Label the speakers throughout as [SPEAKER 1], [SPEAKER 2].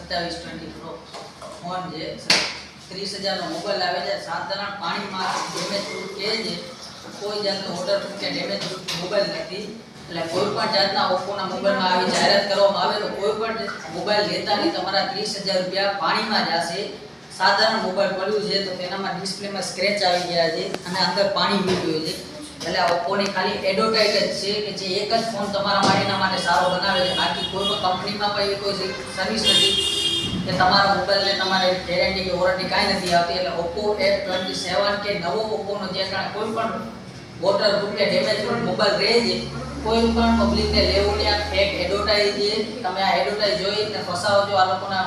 [SPEAKER 1] 2720 pro phone છે 30,000 નો mobile આવે છે. સાધારણ પાણીમાં ડેમેજ પ્રૂફ કહે છે. કોઈ જાતનો ઓર્ડર કે ડેમેજ પ્રૂફ મોબાઈલ નથી. એટલે કોઈ પણ જાતના ઓપ્પોના મોબાઈલમાં આવી જાહેરાત કરવામાં આવે તો કોઈ પણ મોબાઈલ લેતા નહીં તમારા 30,000 રૂપિયા પાણીમાં જશે. સાધારણ મોબાઈલ પડ્યું છે તો તેનામાં ડિસ્પ્લેમાં સ્ક્રેચ આવી ગયા છે અને અંદર પાણી નીકળ્યું છે. એટલે ઓપ્પોની ખાલી એડવર્ટાઇઝ જ છે કે જે એક જ ફોન તમારા માટે સારો બનાવે છે. બાકી કોઈ પણ કંપનીમાં પણ એવી કોઈ સર્વિસ નથી કે તમારા મોબાઈલને તમારે ગેરંટી કે વોરંટી કાંઈ નથી આવતી. એટલે ઓપ્પો F27 કે નવો ઓપ્પોનો જે કાંઈ કોઈ પણ વોટરપ્રૂફ કે ડેમેજ મોબાઈલ રહે છે કોઈ પણ પબ્લિકને લેવું નહીં. આ ફેક એડવર્ટાઇઝ છે. તમે આ એડવર્ટાઇઝ જોઈને ફસાવો છો આ લોકોના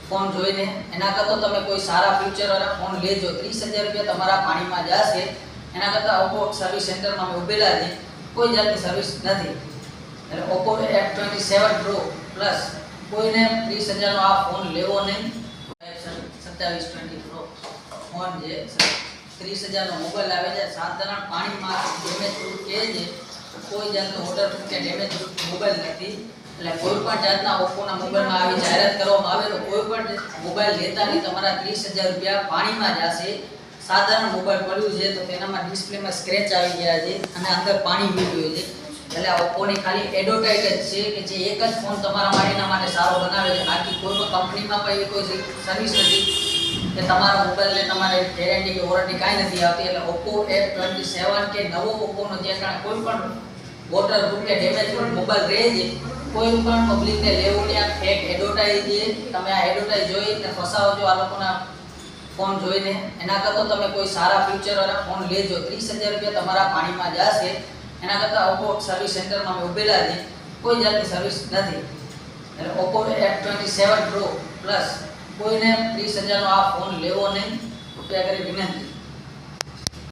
[SPEAKER 1] ફોન જોઈને. એના કરતાં તમે કોઈ સારા ફ્યુચરવાળા ફોન લેજો. 30,000 રૂપિયા તમારા પાણીમાં જશે. એના કરતાં ઓપ્પો સર્વિસ સેન્ટરમાં અમે ઉભેલા છે. કોઈ જાતની સર્વિસ નથી. એટલે ઓપ્પો F27 પ્રો પ્લસ કોઈને 30,000 નો આ ફોન લેવો નહીં. 2720 પ્રો ફોન છે 30,000 નો મોબાઈલ આવે છે. સાધારણ પાણીમાં ડેમેજ પ્રૂફ કહે છે. કોઈ જાતનો ઓર્ડર કે ડેમેજ પ્રૂફ મોબાઈલ નથી. એટલે કોઈ પણ જાતના ઓપ્પોના મોબાઈલમાં આવી જાહેરાત કરવામાં આવે તો કોઈ પણ મોબાઈલ લેતા નહીં તમારા 30,000 રૂપિયા પાણીમાં જશે. સાધારણ મોબાઈલ પડ્યું છે તો તેનામાં ડિસ્પ્લેમાં સ્ક્રેચ આવી ગયા છે અને અંદર પાણી નીકળ્યું છે. એટલે ઓપ્પોની ખાલી એડવર્ટાઇઝ જ છે કે જે એક જ ફોન તમારા માટે સારો બનાવે છે. બાકી કોઈ પણ કંપનીમાં પણ એવી કોઈ સર્વિસ નથી કે તમારા મોબાઈલને તમારે ગેરંટી કે વોરંટી કાંઈ નથી આવતી. એટલે ઓપ્પો F27 કે નવો ઓપ્પોનો જે કાંઈ કોઈ પણ વોટરપ્રૂફ કે ડેમેજ મોબાઈલ રહે છે કોઈ પણ પબ્લિકને લેવું નહીં. આ ફેક એડવર્ટાઇઝ છે. તમે આ એડવર્ટાઇઝ જોઈને ફસાવો છો આ લોકોના ફોન જોઈને. એના કરતાં તમે કોઈ સારા ફ્યુચરવાળા ફોન લેજો. 30,000 રૂપિયા તમારા પાણીમાં જશે. એના કરતાં ઓપ્પો સર્વિસ સેન્ટરમાં અમે ઉભેલા છે. કોઈ જાતની સર્વિસ નથી. એટલે ઓપ્પો F27 પ્રો પ્લસ કોઈને 30,000 નો આ ફોન લેવો નહીં. કૃપયા કરી વિનંતી.